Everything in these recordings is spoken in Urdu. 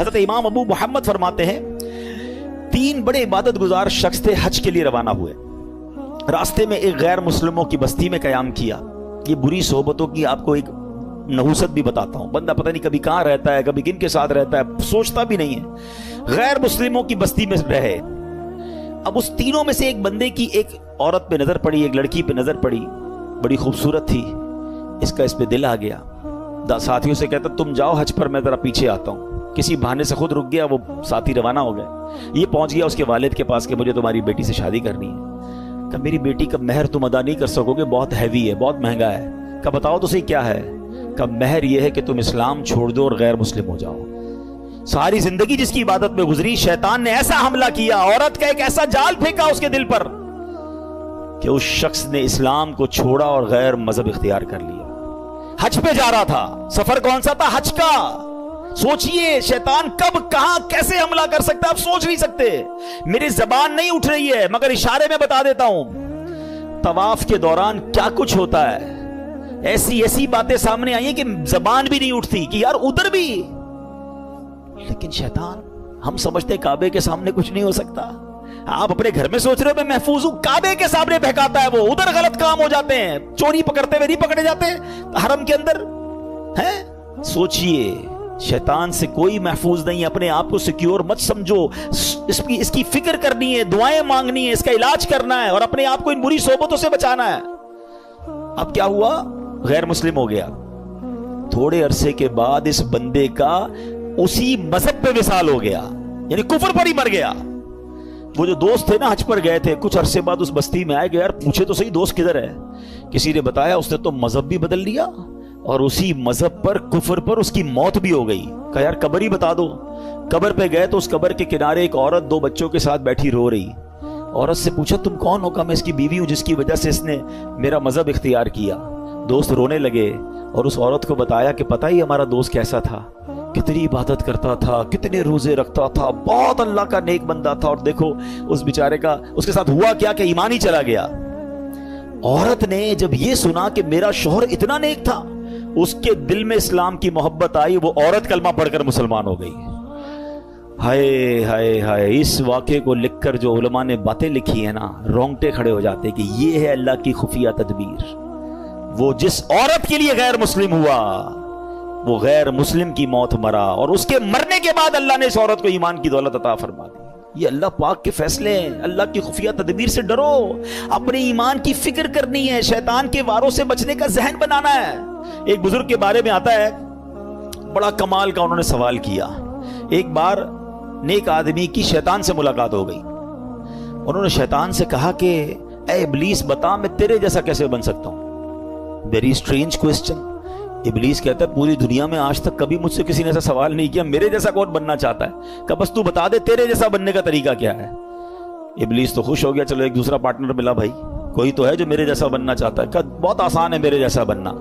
حضرت امام ابو محمد فرماتے ہیں 3 بڑے عبادت گزار شخص تھے، حج کے لیے روانہ ہوئے، راستے میں ایک غیر مسلموں کی بستی میں قیام کیا۔ یہ بری صحبتوں کی آپ کو ایک نحوست بھی بتاتا ہوں، بندہ پتہ نہیں کبھی کہاں رہتا ہے، کبھی کن کے ساتھ رہتا ہے، سوچتا بھی نہیں ہے۔ غیر مسلموں کی بستی میں رہے، اب اس تینوں میں سے ایک بندے کی ایک عورت پہ نظر پڑی، ایک لڑکی پہ نظر پڑی، بڑی خوبصورت تھی، اس کا اس پہ دل آ گیا۔ ساتھیوں سے کہتا تم جاؤ حج پر، میں ذرا پیچھے آتا ہوں۔ کسی بہانے سے خود رک گیا، وہ ساتھی روانہ ہو گئے۔ یہ پہنچ گیا اس کے والد کے پاس کہ مجھے تمہاری بیٹی سے شادی کرنی ہے۔ کہ میری بیٹی کا مہر تم ادا نہیں کر سکو گے، بہت ہیوی ہے، بہت مہنگا ہے۔ کہ بتاؤ تو صحیح کیا ہے؟ کہ مہر یہ ہے کہ تم اسلام چھوڑ دو اور غیر مسلم ہو جاؤ۔ ساری زندگی جس کی عبادت میں گزری، شیطان نے ایسا حملہ کیا، عورت کا ایک ایسا جال پھینکا اس کے دل پر کہ اس شخص نے اسلام کو چھوڑا اور غیر مذہب اختیار کر لیا۔ حج پہ جا رہا تھا، سفر کون سا تھا؟ حج کا۔ سوچئے شیطان کب کہاں کیسے حملہ کر سکتا ہے، آپ سوچ نہیں سکتے۔ میری زبان نہیں اٹھ رہی ہے مگر اشارے میں بتا دیتا ہوں، طواف کے دوران کیا کچھ ہوتا ہے، ایسی باتیں سامنے آئی ہیں کہ زبان بھی نہیں اٹھتی کہ یار ادھر بھی۔ لیکن شیطان، ہم سمجھتے کعبے کے سامنے کچھ نہیں ہو سکتا، آپ اپنے گھر میں سوچ رہے ہو میں محفوظ ہوں، کعبے کے سامنے بہکاتا ہے وہ، ادھر غلط کام ہو جاتے ہیں، چوری پکڑتے ہوئے نہیں پکڑے جاتے حرم کے اندر ہیں۔ سوچئے شیطان سے کوئی محفوظ نہیں، اپنے آپ کو سیکیور مت سمجھو، اس کی فکر کرنی ہے، دعائیں مانگنی ہے، اس کا علاج کرنا ہے اور اپنے آپ کو ان بری صحبتوں سے بچانا ہے۔ اب کیا ہوا؟ غیر مسلم ہو گیا۔ تھوڑے عرصے کے بعد اس بندے کا اسی مذہب پہ وصال ہو گیا، یعنی کفر پر ہی مر گیا۔ وہ جو دوست تھے نا حج پر گئے تھے، کچھ عرصے بعد اس بستی میں آئے گئے، یار پوچھے تو صحیح دوست کدھر ہے؟ کسی نے بتایا اس نے تو مذہب بھی بدل لیا اور اسی مذہب پر، کفر پر اس کی موت بھی ہو گئی۔ کہا یار قبر ہی بتا دو۔ قبر پہ گئے تو اس قبر کے کنارے ایک عورت 2 بچوں کے ساتھ بیٹھی رو رہی۔ عورت سے پوچھا تم کون ہو؟ کہا میں اس کی بیوی ہوں جس کی وجہ سے اس نے میرا مذہب اختیار کیا۔ دوست رونے لگے اور اس عورت کو بتایا کہ پتہ ہی ہمارا دوست کیسا تھا، کتنی عبادت کرتا تھا، کتنے روزے رکھتا تھا، بہت اللہ کا نیک بندہ تھا، اور دیکھو اس بیچارے کا اس کے ساتھ ہوا کیا کہ ایمان ہی چلا گیا۔ عورت نے جب یہ سنا کہ میرا شوہر اتنا نیک تھا، اس کے دل میں اسلام کی محبت آئی، وہ عورت کلمہ پڑھ کر مسلمان ہو گئی۔ ہائے ہائے ہائے، اس واقعے کو لکھ کر جو علماء نے باتیں لکھی ہیں نا، رونگٹے کھڑے ہو جاتے کہ یہ ہے اللہ کی خفیہ تدبیر۔ وہ جس عورت کے لیے غیر مسلم ہوا، وہ غیر مسلم کی موت مرا، اور اس کے مرنے کے بعد اللہ نے اس عورت کو ایمان کی دولت عطا فرما دی۔ یہ اللہ پاک کے فیصلے ہیں، اللہ کی خفیہ تدبیر سے ڈرو، اپنے ایمان کی فکر کرنی ہے، شیطان کے واروں سے بچنے کا ذہن بنانا ہے۔ ایک بزرگ کے بارے میں آتا ہے، بڑا کمال کا انہوں نے سوال کیا۔ ایک بار نیک آدمی کی شیطان سے ملاقات ہو گئی، انہوں نے شیطان سے کہا کہ اے ابلیس بتا میں تیرے جیسا کیسے بن سکتا ہوں؟ Very strange question. ابلیس کہتا ہے پوری دنیا میں آج تک کبھی مجھ سے کسی نے ایسا سوال نہیں کیا، میرے جیسا کون بننا چاہتا ہے؟ کہ بس تو بتا دے تیرے جیسا بننے کا طریقہ کیا ہے۔ ابلیس تو خوش ہو گیا، چلو ایک دوسرا پارٹنر ملا، بھائی کوئی تو ہے جو میرے جیسا بننا چاہتا ہے۔ کہ بہت آسان ہے میرے جیسا بننا،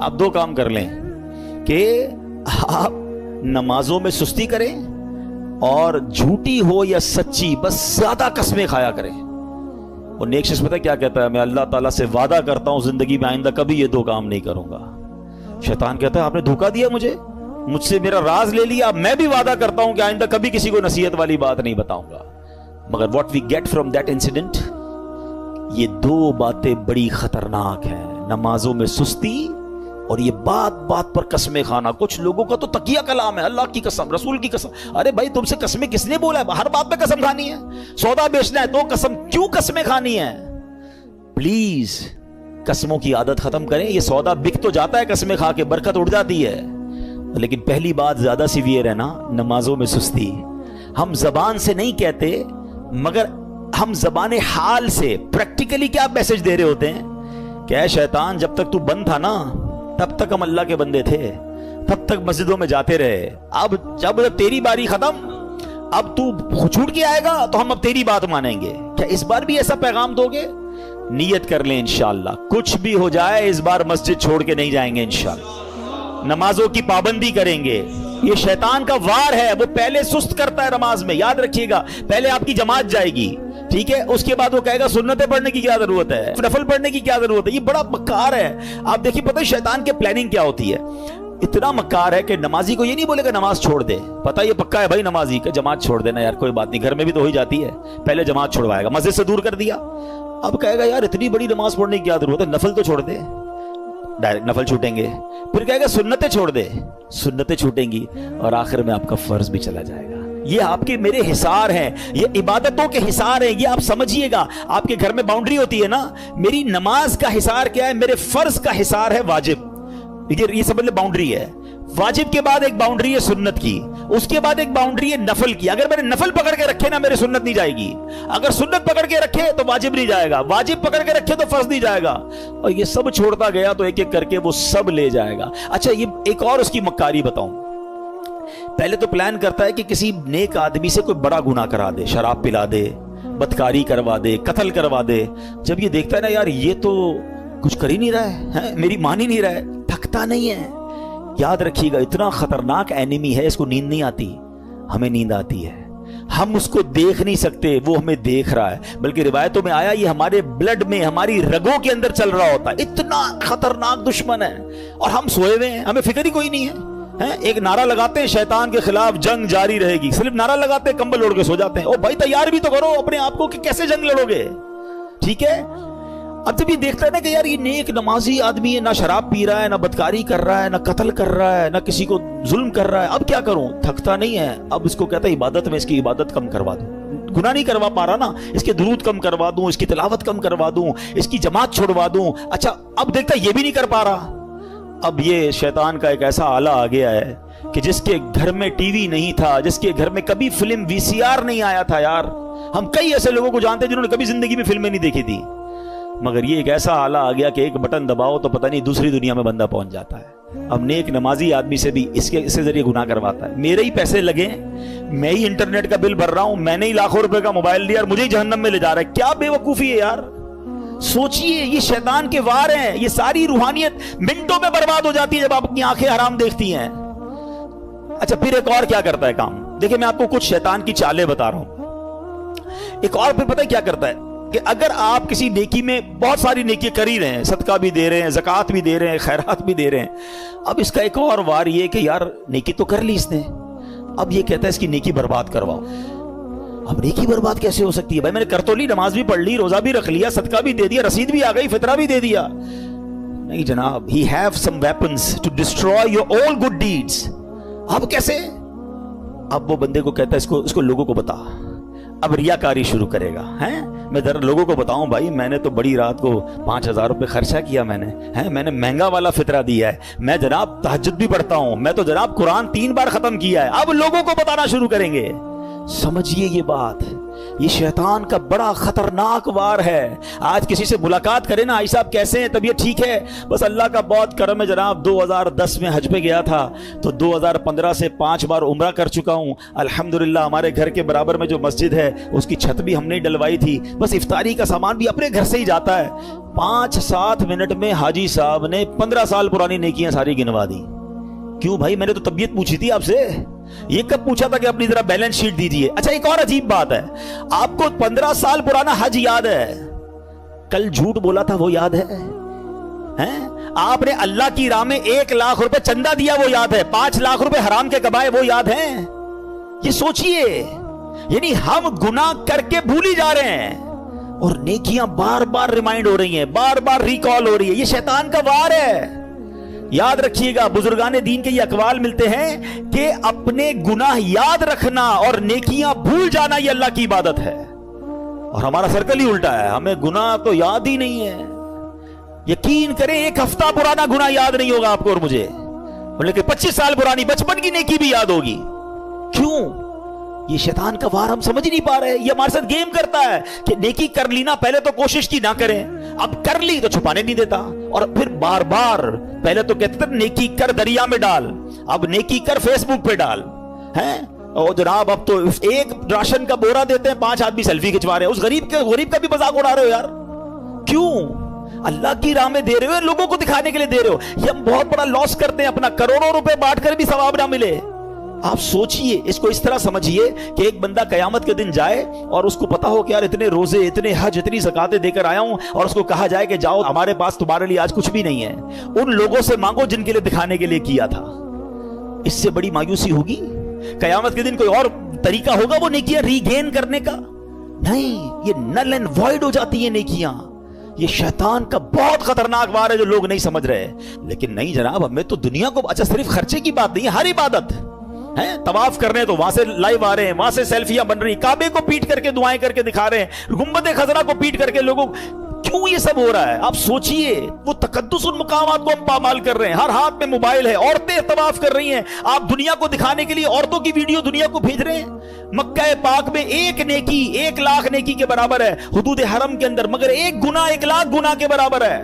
آپ 2 کام کر لیں کہ آپ نمازوں میں سستی کریں اور جھوٹی ہو یا سچی بس زیادہ قسمیں کھایا کریں۔ اور نیک شخص پتہ کیا کہتا ہے؟ میں اللہ تعالیٰ سے وعدہ کرتا ہوں زندگی میں آئندہ کبھی یہ 2 کام نہیں کروں گا۔ شیطان کہتا ہے آپ نے دھوکہ دیا مجھ سے میرا راز لے لیا، میں بھی وعدہ کرتا ہوں کہ آئندہ کبھی کسی کو نصیحت والی بات نہیں بتاؤں گا۔ مگر what we get from that incident، یہ 2 باتیں بڑی خطرناک ہیں، نمازوں میں سستی اور یہ بات پر قسمیں کھانا۔ کچھ لوگوں کا تو تقیہ کلام ہے، اللہ کی قسم، رسول کی قسم۔ ارے بھائی تم سے قسمیں کس نے بولا ہے؟ ہر بات پہ قسم کھانی ہے، سودا بیچنا ہے تو قسم، کیوں قسمیں کھانی ہے؟ پلیز قسموں کی عادت ختم کریں۔ یہ سودا بک تو جاتا ہے قسمیں کھا کے، برکت اڑ جاتی ہے، لیکن پہلی بات زیادہ سیویئر ہے نا، نمازوں میں سستی۔ ہم زبان سے نہیں کہتے مگر ہم زبان حال سے پریکٹیکلی کیا میسج دے رہے ہوتے ہیں کہ اے شیطان جب تک تو بند تھا نا تب تک ہم اللہ کے بندے تھے، تب تک مسجدوں میں جاتے رہے، اب جب تیری باری ختم، اب تو چھوٹ کے آئے گا تو ہم اب تیری بات مانیں گے۔ کیا اس بار بھی ایسا پیغام دو گے؟ نیت کر لیں انشاءاللہ، کچھ بھی ہو جائے اس بار مسجد چھوڑ کے نہیں جائیں گے انشاءاللہ، نمازوں کی پابندی کریں گے۔ یہ شیطان کا وار ہے، وہ پہلے سست کرتا ہے نماز میں، یاد رکھیے گا، پہلے آپ کی جماعت جائے گی، ٹھیک ہے، اس کے بعد وہ کہے گا سنتیں پڑھنے کی کیا ضرورت ہے، نفل پڑھنے کی کیا ضرورت ہے، یہ بڑا مکار ہے۔ آپ دیکھیے پتہ ہے شیطان کے پلاننگ کیا ہوتی ہے، اتنا مکار ہے کہ نمازی کو یہ نہیں بولے گا نماز چھوڑ دے، پتہ یہ پکا ہے بھائی نمازی کہ جماعت چھوڑ دینا یار کوئی بات نہیں، گھر میں بھی تو ہو ہی جاتی ہے، پہلے جماعت چھوڑوائے گا، مسجد سے دور کر دیا، اب کہے گا یار اتنی بڑی نماز پڑھنے کی کیا ضرورت ہے، نفل تو چھوڑ دے، ڈائریکٹ نفل چھوٹیں گے، پھر کہے گا سنتیں چھوڑ دے، سنتیں چھوٹیں گی، اور آخر میں آپ کا فرض بھی چلا جائے گا۔ یہ آپ کے میرے حصار ہیں، یہ عبادتوں کے حصار ہیں، یہ آپ سمجھیے گا۔ آپ کے گھر میں باؤنڈری ہوتی ہے نا، میری نماز کا حصار کیا ہے؟ میرے فرض کا حصار ہے واجب، یہ سمجھ لے باؤنڈری ہے۔ واجب کے بعد ایک باؤنڈری ہے سنت کی، اس کے بعد ایک باؤنڈری ہے نفل کی۔ اگر میں نے نفل پکڑ کے رکھے نا میرے سنت نہیں جائے گی، اگر سنت پکڑ کے رکھے تو واجب نہیں جائے گا، واجب پکڑ کے رکھے تو فرض نہیں جائے گا، اور یہ سب چھوڑتا گیا تو ایک ایک کر کے وہ سب لے جائے گا۔ اچھا یہ ایک اور اس کی مکاری بتاؤں، پہلے تو پلان کرتا ہے کہ کسی نیک آدمی سے کوئی بڑا گناہ کرا دے، شراب پلا دے، بدکاری کروا دے، قتل کروا دے۔ جب یہ دیکھتا ہے نا یار یہ تو کچھ کر ہی نہیں رہا ہے، میری مان ہی نہیں رہا ہے، تھکتا نہیں ہے۔ یاد رکھیے گا اتنا خطرناک اینیمی ہے، اس کو نیند نہیں آتی، ہمیں نیند آتی ہے، ہم اس کو دیکھ نہیں سکتے، وہ ہمیں دیکھ رہا ہے، بلکہ روایتوں میں آیا یہ ہمارے بلڈ میں، ہماری رگوں کے اندر چل رہا ہوتا ہے، اتنا خطرناک دشمن ہے، اور ہم سوئے ہوئے ہیں، ہمیں فکر ہی کوئی نہیں ہے۔ ایک نعرہ لگاتے ہیں شیطان کے خلاف جنگ جاری رہے گی، صرف نعرہ لگاتے ہیں، کمبل اوڑھ کے سو جاتے ہیں۔ او بھائی تیار بھی تو کرو اپنے آپ کو کہ کیسے جنگ لڑو گے، ٹھیک ہے؟ اب جب یہ دیکھتا ہے نا کہ یار یہ نیک نمازی آدمی ہے، نہ شراب پی رہا ہے، نہ بدکاری کر رہا ہے، نہ قتل کر رہا ہے، نہ کسی کو ظلم کر رہا ہے، اب کیا کروں؟ تھکتا نہیں ہے، اب اس کو کہتا ہے عبادت میں اس کی عبادت کم کروا دوں، گناہ نہیں کروا پا رہا نا، اس کے درود کم کروا دوں، اس کی تلاوت کم کروا دوں، اس کی جماعت چھوڑوا دوں۔ اچھا اب دیکھتا ہے یہ بھی نہیں کر پا رہا، اب یہ شیطان کا ایک ایسا آلہ آ گیا ہے کہ جس کے گھر میں ٹی وی نہیں تھا، جس کے گھر میں کبھی فلم VCR نہیں آیا تھا، یار ہم کئی ایسے لوگوں کو جانتے ہیں جنہوں نے کبھی زندگی میں فلمیں نہیں دیکھی تھی، مگر یہ ایک ایسا آلہ آ گیا کہ ایک بٹن دباؤ تو پتہ نہیں دوسری دنیا میں بندہ پہنچ جاتا ہے۔ اب نیک نمازی آدمی سے بھی اس کے ذریعے گناہ کرواتا ہے، میرے ہی پیسے لگے، میں ہی انٹرنیٹ کا بل بھر رہا ہوں، میں نے ہی لاکھوں روپے کا موبائل لیا اور مجھے ہی جہنم میں لے جا رہا ہے، کیا بے وقوفی ہے یار۔ سوچئے یہ شیطان کے وار ہیں، یہ ساری روحانیت منٹوں میں برباد ہو جاتی ہے جب آپ اپنی آنکھیں حرام دیکھتی ہیں۔ اچھا پھر ایک اور کیا کرتا ہے کام، دیکھیں میں آپ کو کچھ شیطان کی چالیں بتا رہا ہوں۔ ایک اور پھر پتہ ہے کیا کرتا ہے کہ اگر آپ کسی نیکی میں بہت ساری نیکی کر ہی رہے ہیں، صدقہ بھی دے رہے ہیں، زکوٰۃ بھی دے رہے ہیں، خیرات بھی دے رہے ہیں، اب اس کا ایک اور وار یہ کہ یار نیکی تو کر لی اس نے، اب یہ کہتا ہے اس کی نیکی برباد کرواؤ۔ اب نیکی برباد کیسے ہو سکتی ہے بھائی، میں نے کر تو لی، نماز بھی پڑھ لی، روزہ بھی رکھ لیا، صدقہ بھی دے دیا، رسید بھی آ گئی، فطرہ بھی دے دیا۔ نہیں جناب، he have some weapons to destroy your all good deeds۔ اب کیسے؟ اب وہ بندے کو کہتا ہے اس کو لوگوں کو بتا، اب ریاکاری شروع کرے گا، ہیں میں ذرا لوگوں کو بتاؤں بھائی میں نے تو بڑی رات کو 5000 روپے خرچہ کیا، میں نے مہنگا والا فطرہ دیا ہے، میں جناب تہجد بھی پڑھتا ہوں، میں تو جناب قرآن 3 بار ختم کیا ہے، اب لوگوں کو بتانا شروع کریں گے۔ سمجھیے یہ بات، یہ شیطان کا بڑا خطرناک وار ہے۔ آج کسی سے ملاقات کرے نا، آئی صاحب کیسے ہیں، طبیعت ٹھیک ہے؟ بس اللہ کا بہت کرم ہے جناب، 2010 میں حج پہ گیا تھا تو 2015 سے 5 بار عمرہ کر چکا ہوں، الحمدللہ ہمارے گھر کے برابر میں جو مسجد ہے اس کی چھت بھی ہم نے ڈلوائی تھی، بس افطاری کا سامان بھی اپنے گھر سے ہی جاتا ہے۔ 5-7 منٹ میں حاجی صاحب نے 15 سال پرانی نیکیاں ساری گنوا دی۔ کیوں بھائی، میں نے تو طبیعت پوچھی تھی آپ سے، یہ کب پوچھا تھا کہ اپنی ذرا بیلنس شیٹ دیجیے۔ اچھا ایک اور عجیب بات ہے، آپ کو 15 سال پرانا حج یاد ہے، کل جھوٹ بولا تھا وہ یاد ہے؟ آپ نے اللہ کی راہ میں 1 لاکھ روپے چندہ دیا وہ یاد ہے؟ 5 لاکھ روپے حرام کے کمائے وہ یاد ہیں؟ یہ سوچئے، یعنی ہم گناہ کر کے بھول ہی جا رہے ہیں اور نیکیاں بار بار ریمائنڈ ہو رہی ہیں، بار بار ریکال ہو رہی ہے، یہ شیطان کا وار ہے۔ یاد رکھیے گا، بزرگان دین کے یہ اقوال ملتے ہیں کہ اپنے گناہ یاد رکھنا اور نیکیاں بھول جانا یہ اللہ کی عبادت ہے، اور ہمارا سرکل ہی الٹا ہے، ہمیں گناہ تو یاد ہی نہیں ہے۔ یقین کریں 1 ہفتہ پرانا گناہ یاد نہیں ہوگا آپ کو اور مجھے، لیکن 25 سال پرانی بچپن کی نیکی بھی یاد ہوگی۔ کیوں؟ یہ شیطان کا وار ہم سمجھ نہیں پا رہے، یہ ہمارے ساتھ گیم کرتا ہے کہ نیکی کر لی نا، پہلے تو کوشش کی نہ کریں، اب کر لی تو چھپانے نہیں دیتا، اور پھر بار بار پہلے تو کہتے تھے نیکی کر دریا میں ڈال، اب نیکی کر فیس بک پہ ڈال، ہیں اور جناب اب تو 1 راشن کا بورا دیتے ہیں، 5 آدمی سیلفی کھچوا رہے ہیں، اس غریب کا بھی مذاق اڑا رہے ہو یار۔ کیوں؟ اللہ کی راہ میں دے رہے ہو، لوگوں کو دکھانے کے لیے دے رہے ہو، یہ ہم بہت بڑا لاس کرتے ہیں اپنا، کروڑوں روپے بانٹ کر بھی ثواب نہ ملے، آپ سوچئے، اس کو اس طرح سمجھیے کہ ایک بندہ قیامت کے دن جائے اور اس کو پتا ہو کہ یار اتنے روزے، اتنے حج، اتنی زکاتیں دے کر آیا ہوں، اور اس کو کہا جائے کہ جاؤ ہمارے پاس تمہارے لیے آج کچھ بھی نہیں ہے، ان لوگوں سے مانگو جن کے لیے دکھانے کے لیے کیا تھا۔ اس سے بڑی مایوسی ہوگی؟ قیامت کے دن کوئی اور طریقہ ہوگا وہ نیکیاں ری گین کرنے کا؟ نہیں، یہ نل اینڈ وائڈ ہو جاتی ہیں نیکیاں۔ یہ شیطان کا بہت خطرناک وار ہے جو لوگ نہیں سمجھ رہے۔ لیکن نہیں جناب، ہمیں تو دنیا کو، اچھا صرف خرچے کی بات نہیں ہے، ہر عبادت ہے۔ طواف کرنے تو وہاں سے لائیو آ رہے ہیں، وہاں سے سیلفیاں بن رہی، کعبے کو پیٹ کر کے دعائیں کر کے دکھا رہے ہیں، گنبد خضرا کو پیٹ کر کے لوگوں، کیوں یہ سب ہو رہا ہے؟ آپ سوچئے، وہ تقدس ان مقامات کو ہم پامال کر رہے ہیں۔ ہر ہاتھ میں موبائل ہے، عورتیں طواف کر رہی ہیں، آپ دنیا کو دکھانے کے لیے عورتوں کی ویڈیو دنیا کو بھیج رہے ہیں۔ مکہ پاک میں ایک نیکی 1,00,000 نیکی کے برابر ہے حدود حرم کے اندر، مگر ایک گناہ 1,00,000 گناہ کے برابر ہے۔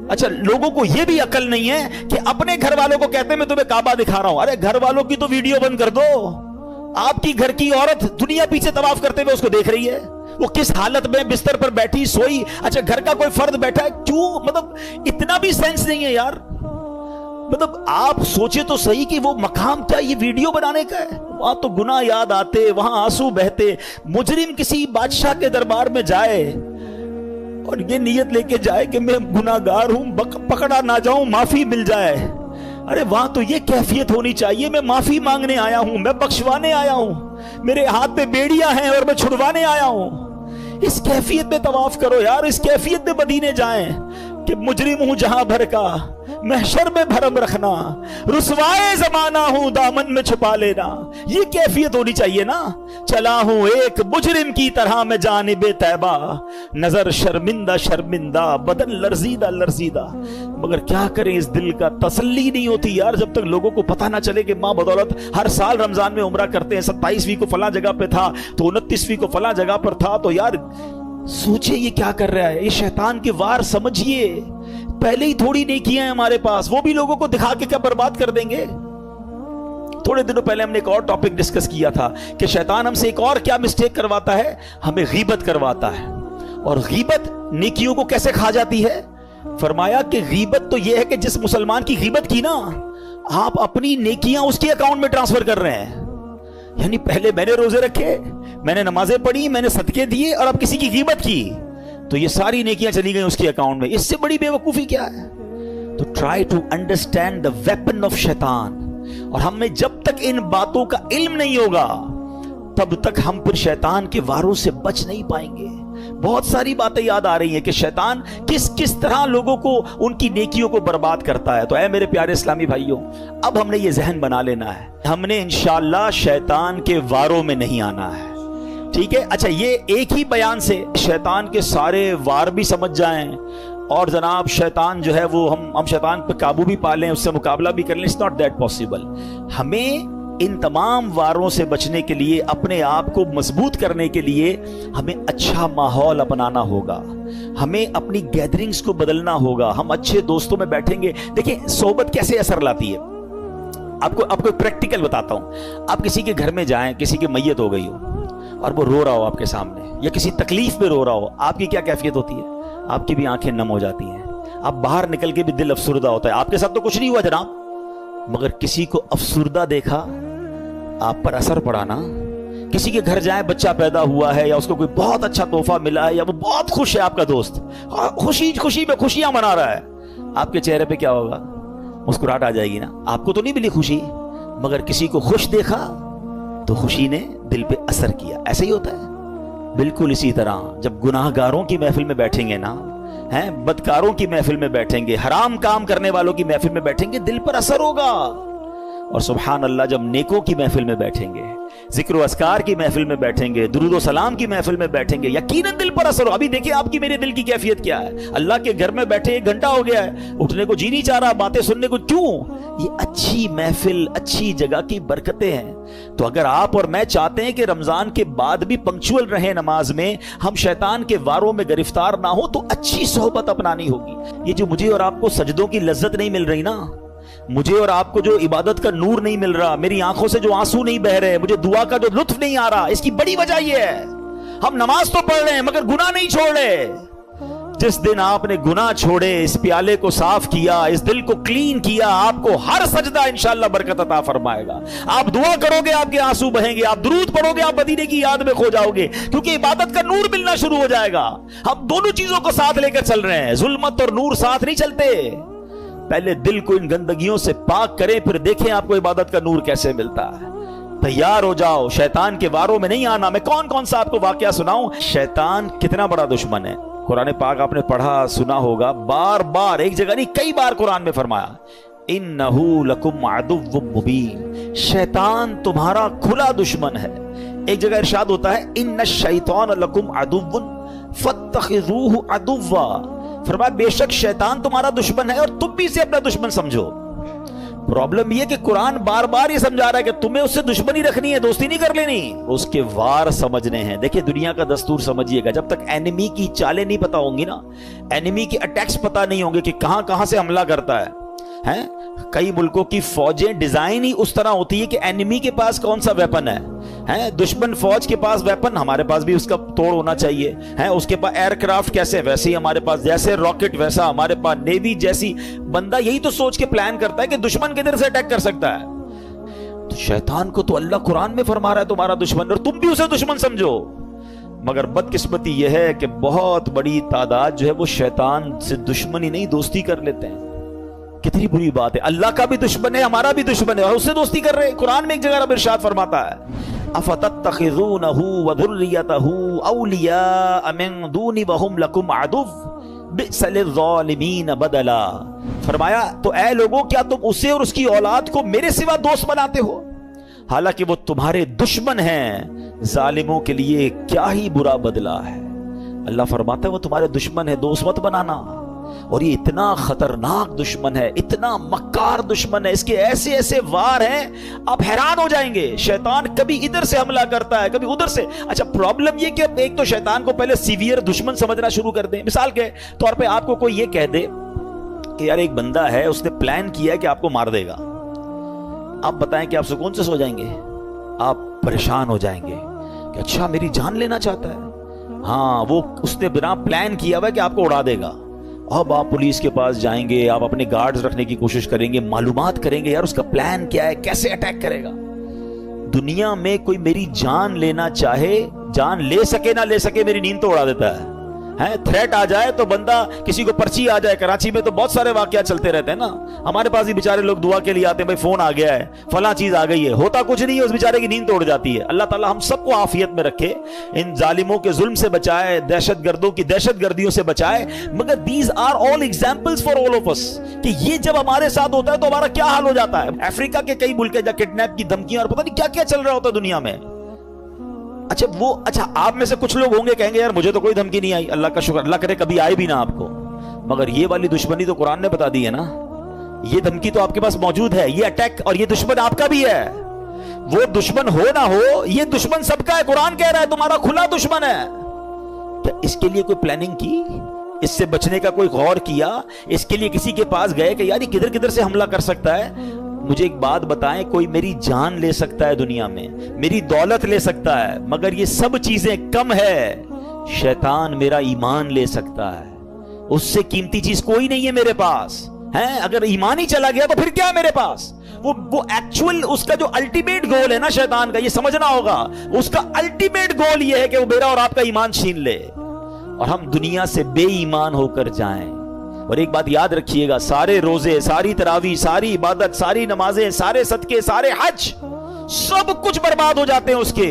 اچھا، لوگوں کو یہ بھی عقل نہیں ہے کہ اپنے گھر والوں کو کہتے ہیں میں تمہیں کعبہ دکھا رہا ہوں، ارے گھر والوں کی تو ویڈیو بند کر دو۔ آپ کی گھر کی عورت دنیا پیچھے طواف کرتے ہوئے اس کو دیکھ رہی ہے، وہ کس حالت میں بستر پر بیٹھی سوئی، اچھا گھر کا کوئی فرد بیٹھا ہے، کیوں؟ مطلب اتنا بھی سینس نہیں ہے یار۔ مطلب آپ سوچے تو صحیح کہ وہ مقام کیا یہ ویڈیو بنانے کا ہے؟ وہاں تو گناہ یاد آتے، وہاں آنسو بہتے۔ مجرم کسی بادشاہ کے دربار میں جائے اور یہ نیت لے کے جائے کہ میں گناہگار ہوں، پکڑا نہ جاؤں، معافی مل جائے، ارے وہاں تو یہ کیفیت ہونی چاہیے، میں معافی مانگنے آیا ہوں، میں بخشوانے آیا ہوں، میرے ہاتھ میں بیڑیاں ہیں اور میں چھڑوانے آیا ہوں۔ اس کیفیت میں طواف کرو یار، اس کیفیت میں مدینے جائیں کہ مجرم ہوں جہاں بھر کا، محشر میں بھرم رکھنا، رسوائے زمانہ ہوں دامن میں چھپا لینا، یہ کیفیت ہونی چاہیے نا۔ چلا ہوں ایک مجرم کی طرح میں جانب طیبہ، نظر شرمندہ شرمندہ، بدن لرزیدہ لرزیدہ، مگر کیا کریں اس دل کا تسلی نہیں ہوتی یار، جب تک لوگوں کو پتہ نہ چلے کہ ماں بدولت ہر سال رمضان میں عمرہ کرتے ہیں، 27ویں کو فلاں جگہ پہ تھا تو 29ویں کو فلاں جگہ پر تھا، تو یار سوچے یہ کیا کر رہا ہے؟ یہ شیطان کے وار سمجھیے، پہلے ہی تھوڑی نیکیاں ہیں ہمارے پاس، وہ بھی لوگوں کو دکھا کے کیا برباد کر دیں گے۔ تھوڑے دنوں پہلے ہم نے ایک اور ٹاپک ڈسکس کیا تھا کہ شیطان ہم سے ایک اور کیا مسٹیک کرواتا ہے، ہمیں غیبت کرواتا ہے، اور غیبت نیکیوں کو کیسے کھا جاتی ہے؟ فرمایا کہ غیبت تو یہ ہے کہ جس مسلمان کی غیبت کی نا، آپ اپنی نیکیاں اس کے اکاؤنٹ میں ٹرانسفر کر رہے ہیں۔ یعنی پہلے میں نے روزے رکھے، میں نے نمازیں پڑھی، میں نے صدقے دیے، اور اب کسی کی غیبت کی تو یہ ساری نیکیاں چلی گئیں اس کے اکاؤنٹ میں۔ اس سے بڑی بے وقوفی کیا ہے؟ تو try to understand the weapon of شیطان، اور ہمیں جب تک ان باتوں کا علم نہیں ہوگا تب تک ہم پھر شیطان کے واروں سے بچ نہیں پائیں گے۔ بہت ساری باتیں یاد آ رہی ہیں کہ شیطان کس طرح لوگوں کو ان کی نیکیوں کو برباد کرتا ہے۔ تو اے میرے پیارے اسلامی بھائیوں، اب ہم نے یہ ذہن بنا لینا ہے، ہم نے انشاءاللہ شیطان کے واروں میں نہیں آنا ہے، ٹھیک ہے؟ اچھا، یہ ایک ہی بیان سے شیطان کے سارے وار بھی سمجھ جائیں اور جناب شیطان جو ہے وہ ہم شیطان پہ قابو بھی پا لیں، اس سے مقابلہ بھی کر لیں، اٹس ناٹ دیٹ پاسبل۔ ہمیں ان تمام واروں سے بچنے کے لیے، اپنے آپ کو مضبوط کرنے کے لیے ہمیں اچھا ماحول اپنانا ہوگا، ہمیں اپنی گیدرنگز کو بدلنا ہوگا، ہم اچھے دوستوں میں بیٹھیں گے۔ دیکھیں صحبت کیسے اثر لاتی ہے، آپ کو پریکٹیکل بتاتا ہوں۔ آپ کسی کے گھر میں جائیں، کسی کی میت ہو گئی ہو اور وہ رو رہا ہو آپ کے سامنے، یا کسی تکلیف میں رو رہا ہو، آپ کی کیا کیفیت ہوتی ہے؟ آپ کی بھی آنکھیں نم ہو جاتی ہیں، آپ باہر نکل کے بھی دل افسردہ ہوتا ہے۔ آپ کے ساتھ تو کچھ نہیں ہوا جناب، مگر کسی کو افسردہ دیکھا، آپ پر اثر پڑا نا۔ کسی کے گھر جائیں، بچہ پیدا ہوا ہے یا اس کو کوئی بہت اچھا تحفہ ملا ہے، یا وہ بہت خوش ہے، آپ کا دوست خوشی میں خوشیاں منا رہا ہے، آپ کے چہرے پہ کیا ہوگا؟ مسکراہٹ آ جائے گی نا۔ آپ کو تو نہیں ملی خوشی، مگر کسی کو خوش دیکھا تو خوشی نے دل پہ اثر کیا۔ ایسا ہی ہوتا ہے۔ بالکل اسی طرح جب گناہ گاروں کی محفل میں بیٹھیں گے نا، بدکاروں کی محفل میں بیٹھیں گے، حرام کام کرنے والوں کی محفل میں بیٹھیں گے، دل پر اثر ہوگا۔ اور سبحان اللہ، جب نیکوں کی محفل میں بیٹھیں گے، ذکر و اذکار کی محفل میں بیٹھیں گے، درود و سلام کی محفل میں بیٹھیں گے، یقیناً دل پر اثر ہو۔ ابھی دیکھیں آپ کی میرے دل کی کیفیت کیا ہے۔ اللہ کے گھر میں بیٹھے 1 گھنٹہ ہو گیا ہے، اٹھنے کو جی نہیں چاہ رہا، باتیں سننے کو، کیوں؟ یہ اچھی محفل، اچھی جگہ کی برکتیں ہیں۔ تو اگر آپ اور میں چاہتے ہیں کہ رمضان کے بعد بھی پنکچول رہیں نماز میں، ہم شیطان کے واروں میں گرفتار نہ ہو، تو اچھی صحبت اپنانی ہوگی۔ یہ جو مجھے اور آپ کو سجدوں کی لذت نہیں مل رہی نا، مجھے اور آپ کو جو عبادت کا نور نہیں مل رہا، میری آنکھوں سے جو آنسو نہیں بہ رہے، مجھے دعا کا جو لطف نہیں آ رہا، اس کی بڑی وجہ یہ ہے ہم نماز تو پڑھ رہے ہیں مگر گناہ نہیں چھوڑ رہے۔ جس دن آپ نے گناہ چھوڑے، اس پیالے کو صاف کیا، اس دل کو کلین کیا، آپ کو ہر سجدہ انشاءاللہ برکت عطا فرمائے گا. آپ دعا کرو گے آپ کے آنسو بہیں گے، آپ درود پڑھو گے آپ مدینے کی یاد میں کھو جاؤ گے، کیونکہ عبادت کا نور ملنا شروع ہو جائے گا. ہم دونوں چیزوں کو ساتھ لے کر چل رہے ہیں، ظلمت اور نور ساتھ نہیں چلتے. پہلے دل کو ان گندگیوں سے پاک کریں، پھر دیکھیں آپ کو عبادت کا نور کیسے ملتا ہے. تیار ہو جاؤ، شیطان کے واروں میں نہیں آنا. میں کون سا آپ کو واقعہ سناؤں. شیطان کتنا بڑا دشمن ہے. قرآن پاک آپ نے پڑھا سنا ہوگا، بار بار، ایک جگہ نہیں کئی بار قرآن میں فرمایا اِنَّهُ لَكُمْ عَدُوٌّ مُبِينٌ، شیطان تمہارا کھلا دشمن ہے. ایک جگہ ارشاد ہوتا ہے اِنَّ الشَّيْطَانَ لَكُمْ عَدُوٌّ فَاتَّخِذُوهُ عَدُوًّا، فرمایا بے شک شیطان تمہارا دشمن ہے اور تم بھی اسے اپنا دشمن سمجھو. پرابلم یہ کہ قرآن بار بار یہ سمجھا رہا ہے کہ تمہیں اس سے دشمنی رکھنی ہے، دوستی نہیں کر لینی، اس کے وار سمجھنے ہیں. دیکھیں دنیا کا دستور سمجھیے گا، جب تک اینیمی کی چالیں نہیں پتا ہوں گی نا، اینیمی کے اٹیکس پتا نہیں ہوں گے کہ کہاں کہاں سے حملہ کرتا ہے. کئی ملکوں کی فوجیں ڈیزائن ہی اس طرح ہوتی ہے کہ اینیمی کے پاس کون سا ویپن ہے، دشمن فوج کے پاس ویپن، ہمارے پاس بھی اس کا توڑ ہونا چاہیے. اس کے پاس ایئر کرافٹ کیسے، ویسے ہی ہمارے پاس، جیسے راکٹ ویسا ہمارے پاس نیوی جیسی. بندہ یہی تو سوچ کے پلان کرتا ہے کہ دشمن کدھر سے اٹیک کر سکتا ہے. تو شیطان کو تو اللہ قرآن میں فرما رہا ہے تمہارا دشمن، اور تم بھی اسے دشمن سمجھو. مگر بدقسمتی یہ ہے کہ بہت بڑی تعداد جو ہے وہ شیطان سے دشمنی نہیں دوستی کر لیتے ہیں. کتنی بری بات ہے. اللہ کا بھی دشمن ہے، ہمارا بھی دشمن ہے، اور اس سے دوستی کر رہے ہیں. قرآن میں ایک جگہ رب ارشاد فرماتا ہے أَفَتَتَّخِذُونَهُ وَذُرِّيَّتَهُ أَوْلِيَاءَ مِن دُونِي وَهُمْ لَكُمْ عَدُوٌّ بِئْسَ لِلظَّالِمِينَ بَدَلًا، فرمایا تو اے لوگوں کیا تم اسے اور اس کی اولاد کو میرے سوا دوست بناتے ہو، حالانکہ وہ تمہارے دشمن ہیں. ظالموں کے لیے کیا ہی برا بدلہ ہے. اللہ فرماتا ہے وہ تمہارے دشمن ہے، دوست مت بنانا. اور یہ اتنا خطرناک دشمن ہے، اتنا مکار دشمن ہے، اس کے ایسے ایسے وار ہیں آپ حیران ہو جائیں گے. شیطان کبھی ادھر سے حملہ کرتا ہے، کبھی ادھر سے. اچھا پرابلم یہ کہ ایک تو شیطان کو پہلے سیویئر دشمن سمجھنا شروع کر دیں. مثال کے طور پہ آپ کو کوئی یہ کہہ دے کہ یار ایک بندہ ہے، اس نے پلان کیا ہے کہ آپ کو مار دے گا. آپ بتائیں کہ آپ سکون سے سو جائیں گے؟ آپ پریشان ہو جائیں گے کہ اچھا میری جان لینا چاہتا ہے. ہاں وہ اس نے بنا پلان کیا ہوا ہے کہ آپ کو اڑا دے گا. اب آپ پولیس کے پاس جائیں گے، آپ اپنے گارڈز رکھنے کی کوشش کریں گے، معلومات کریں گے یار اس کا پلان کیا ہے، کیسے اٹیک کرے گا. دنیا میں کوئی میری جان لینا چاہے، جان لے سکے نہ لے سکے، میری نیند تو اڑا دیتا ہے. تھریٹ آ جائے تو بندہ، کسی کو پرچی آ جائے، کراچی میں تو بہت سارے واقعات چلتے رہتے ہیں نا. ہمارے پاس ہی بیچارے لوگ دعا کے لیے آتے ہیں، بھائی فون آ گیا ہے، فلاں چیز آ گئی ہے، ہوتا کچھ نہیں ہے، اس بیچارے کی نیند توڑ جاتی ہے. اللہ تعالی ہم سب کو عافیت میں رکھے، ان ظالموں کے ظلم سے بچائے، دہشت گردوں کی دہشت گردیوں سے بچائے. مگر these are all examples for all of us, کہ یہ جب ہمارے ساتھ ہوتا ہے تو ہمارا کیا حال ہو جاتا ہے. افریقہ کے کئی ملک جہاں کڈنیپ کی دھمکیاں اور پتہ نہیں کیا کیا چل رہا ہوتا ہے دنیا میں. اچھا آپ میں سے کچھ لوگ ہوں گے کہیں گے یار مجھے تو کوئی دھمکی نہیں آئی. اللہ کا شکر، اللہ کرے کبھی آئے بھی نہ آپ کو. مگر یہ والی دشمنی تو قرآن نے بتا دی ہے نا، یہ دھمکی تو آپ کے پاس موجود ہے، یہ اٹیک، اور یہ دشمن آپ کا بھی ہے. وہ دشمن ہو نہ ہو، یہ دشمن سب کا ہے. قرآن کہہ رہا ہے تمہارا کھلا دشمن ہے. کیا اس کے لیے کوئی پلاننگ کی؟ اس سے بچنے کا کوئی غور کیا؟ اس کے لیے کسی کے پاس گئے کہ یار یہ کدھر کدھر سے حملہ کر سکتا ہے؟ مجھے ایک بات بتائیں، کوئی میری جان لے سکتا ہے دنیا میں، میری دولت لے سکتا ہے، مگر یہ سب چیزیں کم ہے. شیطان میرا ایمان لے سکتا ہے، اس سے قیمتی چیز کوئی نہیں ہے میرے پاس. اگر ایمان ہی چلا گیا تو پھر کیا میرے پاس؟ وہ ایکچوئل اس کا جو الٹیمیٹ گول ہے نا شیطان کا، یہ سمجھنا ہوگا. اس کا الٹیمیٹ گول یہ ہے کہ وہ میرا اور آپ کا ایمان چھین لے اور ہم دنیا سے بے ایمان ہو کر جائیں. اور ایک بات یاد رکھیے گا، سارے روزے، ساری تراویح، ساری عبادت، ساری نمازیں، سارے صدقے، سارے حج، سب کچھ برباد ہو جاتے ہیں اس کے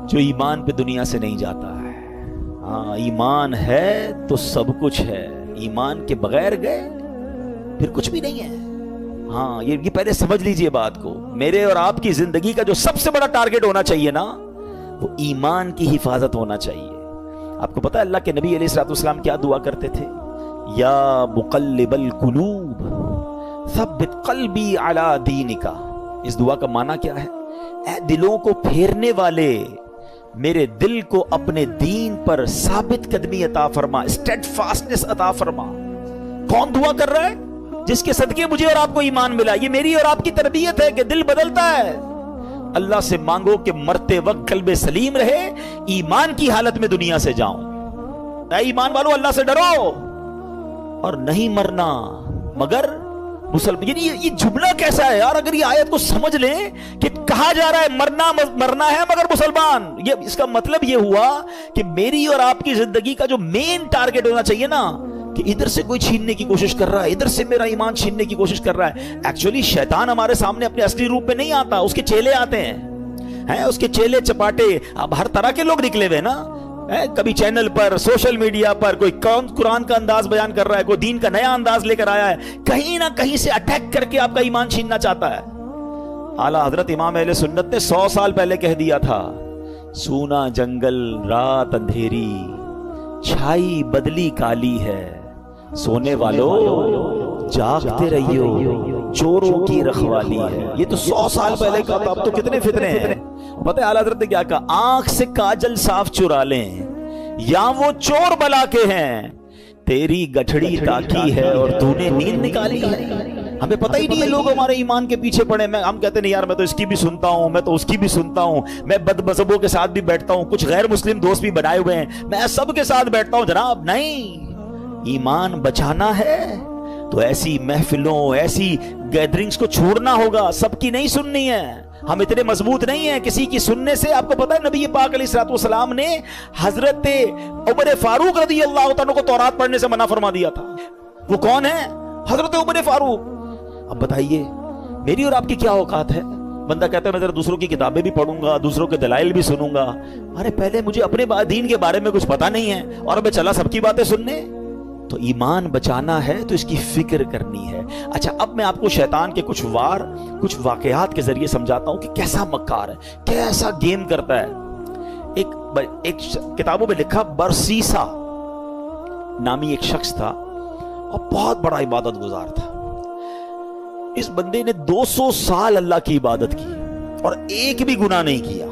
جو ایمان پہ دنیا سے نہیں جاتا ہے. ہاں ایمان ہے تو سب کچھ ہے، ایمان کے بغیر گئے پھر کچھ بھی نہیں ہے. ہاں یہ پہلے سمجھ لیجئے بات کو. میرے اور آپ کی زندگی کا جو سب سے بڑا ٹارگٹ ہونا چاہیے نا، وہ ایمان کی حفاظت ہونا چاہیے. آپ کو پتا ہے اللہ کے نبی علیہ الصلوۃ والسلام کیا دعا کرتے تھے؟ یا مقلب القلوب ثبت قلبی علی دینک. اس دعا کا معنی کیا ہے؟ اے دلوں کو پھیرنے والے، میرے دل کو اپنے دین پر ثابت قدمی عطا فرما، اسٹیڈ فاسٹنس عطا فرما. کون دعا کر رہا ہے؟ جس کے صدقے مجھے اور آپ کو ایمان ملا. یہ میری اور آپ کی تربیت ہے کہ دل بدلتا ہے. اللہ سے مانگو کہ مرتے وقت قلب سلیم رہے، ایمان کی حالت میں دنیا سے جاؤں. اے ایمان والو اللہ سے ڈرو اور نہیں مرنا مگر مسلمان. یعنی یہ جملہ کیسا ہے یار؟ اگر یہ آیت کو سمجھ لیں کہ کہا جا رہا ہے مرنا ہے مگر مسلمان, یہ اس کا مطلب یہ ہوا کہ میری اور آپ کی زندگی کا جو مین ٹارگٹ ہونا چاہیے نا, کہ ادھر سے کوئی چھیننے کی کوشش کر رہا ہے, ادھر سے میرا ایمان چھیننے کی کوشش کر رہا ہے. ایکچولی شیطان ہمارے سامنے اپنے اصلی روپ میں نہیں آتا, اس کے چیلے آتے ہیں, اس کے چیلے چپاٹے اب ہر طرح کے لوگ نکلے ہوئے نا. کبھی چینل پر, سوشل میڈیا پر کوئی قرآن کا انداز بیان کر رہا ہے, کوئی دین کا نیا انداز لے کر آیا ہے, کہیں نہ کہیں سے اٹیک کر کے آپ کا ایمان چھیننا چاہتا ہے. اعلیٰ حضرت امام اہل سنت نے 100 سال پہلے کہہ دیا تھا, سونا جنگل رات اندھیری چھائی بدلی کالی ہے, سونے والوں جاگتے رہیو چوروں کی رکھوالی ہے. یہ تو 100 سال پہلے کا تھا, اب تو کتنے فتنے ہیں. پتہ ہے اعلیٰ حضرت نے کیا کہا, آنکھ سے کاجل صاف چرا لیں یا وہ چور بلا کے ہیں, تیری گٹھڑی تاکی ہے اور تو نے نیند نکالی ہے. ہمیں پتہ ہی نہیں ہے, لوگ ہمارے ایمان کے پیچھے پڑے. ہم کہتے ہیں یار میں تو اس کی بھی سنتا ہوں, میں تو اس کی بھی سنتا ہوں, میں بد مذہبوں کے ساتھ بھی بیٹھتا ہوں, کچھ غیر مسلم دوست بھی بنائے ہوئے ہیں, میں سب کے ساتھ بیٹھتا ہوں. جناب نہیں, ایمان بچانا ہے تو ایسی محفلوں ایسی گیدرنگز کو چھوڑنا ہوگا, سب کی نہیں سننی ہے. ہم اتنے مضبوط نہیں ہیں کسی کی سننے سے. آپ کو پتہ ہے نبی پاک علیہ الصلوۃ والسلام نے حضرت عمر فاروق رضی اللہ تعالیٰ کو تورات پڑھنے سے منع فرما دیا تھا. وہ کون ہے؟ حضرت عمر فاروق. اب بتائیے میری اور آپ کی کیا اوقات ہے؟ بندہ کہتا ہے میں ذرا دوسروں کی کتابیں بھی پڑھوں گا, دوسروں کے دلائل بھی سنوں گا. ارے پہلے مجھے اپنے دین کے بارے میں کچھ پتا نہیں ہے اور میں چلا سب کی باتیں سننے. تو ایمان بچانا ہے تو اس کی فکر کرنی ہے. اچھا اب میں آپ کو شیطان کے کچھ واقعات کے ذریعے سمجھاتا ہوں کہ کیسا مکار ہے, کیسا گیم کرتا ہے. ایک کتابوں میں لکھا, برسیسا نامی ایک شخص تھا اور بہت بڑا عبادت گزار تھا. اس بندے نے 200 سال اللہ کی عبادت کی اور ایک بھی گناہ نہیں کیا.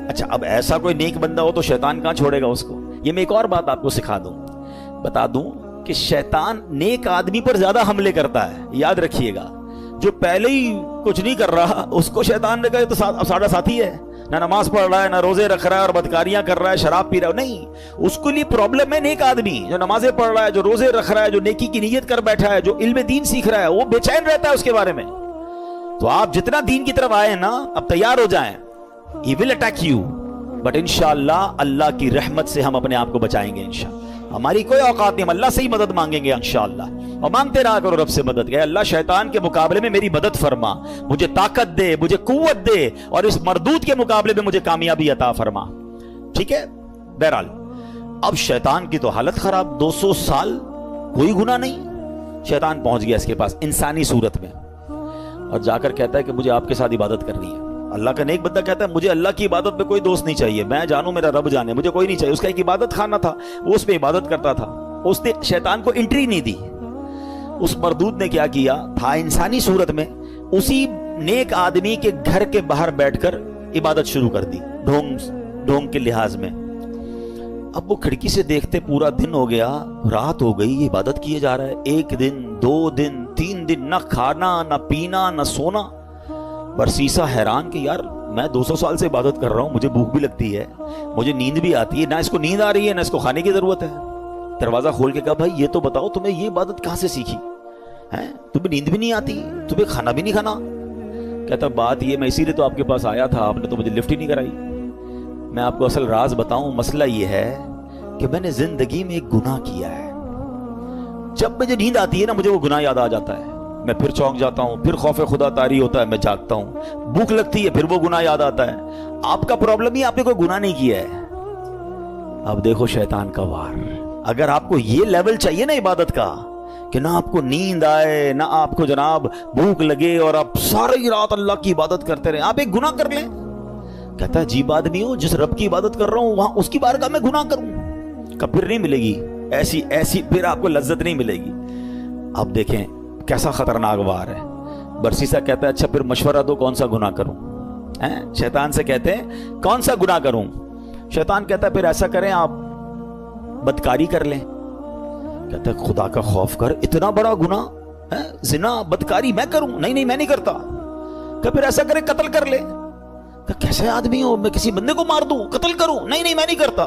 اچھا اب ایسا کوئی نیک بندہ ہو تو شیطان کہاں چھوڑے گا اس کو. یہ میں ایک اور بات آپ کو بتا دوں کہ شیطان نیک آدمی پر زیادہ حملے کرتا ہے. یاد رکھیے گا, جو پہلے ہی کچھ نہیں کر رہا اس کو شیطان نے کہا تو ساڑھا ساتھی ہے, نہ نماز پڑھ رہا ہے, نہ روزے رکھ رہا ہے اور بدکاریاں کر رہا ہے, شراب پی رہا ہے. نہیں, اس کے لیے پرابلم ہے نیک آدمی جو نمازیں پڑھ رہا ہے, جو روزے رکھ رہا ہے, جو نیکی کی نیت کر بیٹھا ہے, جو علم دین سیکھ رہا ہے, وہ بے چین رہتا ہے اس کے بارے میں. تو آپ جتنا دین کی طرف آئے نا, اب تیار ہو جائیں, he will attack you, but انشاءاللہ اللہ کی رحمت سے ہم اپنے آپ کو بچائیں گے. انشاءاللہ ہماری کوئی اوقات نہیں, ہم اللہ سے ہی مدد مانگیں گے انشاءاللہ. اور مانگتے رہا کرو رب سے مدد, کہ اللہ شیطان کے مقابلے میں میری مدد فرما, مجھے طاقت دے, مجھے قوت دے, اور اس مردود کے مقابلے میں مجھے کامیابی عطا فرما. ٹھیک ہے. بہرحال اب شیطان کی تو حالت خراب, 200 سال کوئی گناہ نہیں. شیطان پہنچ گیا اس کے پاس انسانی صورت میں اور جا کر کہتا ہے کہ مجھے آپ کے ساتھ عبادت کرنی ہے. اللہ کا نیک بندہ کہتا ہے مجھے اللہ کی عبادت میں کوئی دوست نہیں چاہیے, میں جانوں میرا رب جانے, مجھے کوئی نہیں چاہیے. اس کا ایک عبادت خانہ تھا, وہ اس پہ عبادت کرتا تھا. اس نے شیطان کو انٹری نہیں دی. اس مردود نے کیا کیا تھا, انسانی صورت میں اسی نیک آدمی کے گھر کے باہر بیٹھ کر عبادت شروع کر دی, ڈھونگ کے لحاظ میں. اب وہ کھڑکی سے دیکھتے پورا دن ہو گیا, رات ہو گئی, عبادت کیے جا رہا ہے. 1 دن 2 دن 3 دن, نہ کھانا نہ پینا نہ سونا. برسیسا حیران کہ یار میں 200 سال سے عبادت کر رہا ہوں, مجھے بھوک بھی لگتی ہے, مجھے نیند بھی آتی ہے, نہ اس کو نیند آ رہی ہے نہ اس کو کھانے کی ضرورت ہے. دروازہ کھول کے کہا بھائی یہ تو بتاؤ تمہیں یہ عبادت کہاں سے سیکھی ہے, تمہیں نیند بھی نہیں آتی, تمہیں کھانا بھی نہیں کھانا. کہتا بات یہ, میں اسی لیے تو آپ کے پاس آیا تھا, آپ نے تو مجھے لفٹ ہی نہیں کرائی. میں آپ کو اصل راز بتاؤں, مسئلہ یہ ہے کہ میں نے زندگی میں ایک گناہ کیا ہے. جب مجھے نیند آتی ہے نا مجھے وہ گناہ یاد آ جاتا ہے, میں پھر چونک جاتا ہوں, پھر خوف خدا طاری ہوتا ہے, میں جاگتا ہوں, بھوک لگتی ہے, پھر وہ گناہ یاد آتا ہے. آپ کا پرابلم ہی آپ نے کوئی گناہ نہیں کیا ہے. اب دیکھو شیطان کا وار. اگر آپ کو یہ لیول چاہیے نا عبادت کا کہ نہ آپ کو نیند آئے نہ آپ کو جناب بھوک لگے اور آپ ساری رات اللہ کی عبادت کرتے رہیں, آپ ایک گناہ کر لیں. کہتا ہے عجیب آدمی ہو, جس رب کی عبادت کر رہا ہوں وہاں اس کی بارگاہ میں گناہ کروں, کب پھر نہیں ملے گی ایسی پھر آپ کو لذت نہیں ملے گی. اب دیکھیں کیسا خطرناک وار ہے. برسیسا کہتا ہے اچھا پھر مشورہ دو کون سا گناہ کروں. شیطان سے کہتے ہیں کون سا گناہ کروں. شیطان کہتا ہے پھر ایسا کریں آپ بدکاری کر لیں. کہتا ہے خدا کا خوف کر, اتنا بڑا گناہ زنا بدکاری میں کروں؟ نہیں میں نہیں کرتا. کہ پھر ایسا کریں قتل کر لے. کہ کیسے آدمی ہو, میں کسی بندے کو مار دوں قتل کروں؟ نہیں میں نہیں کرتا.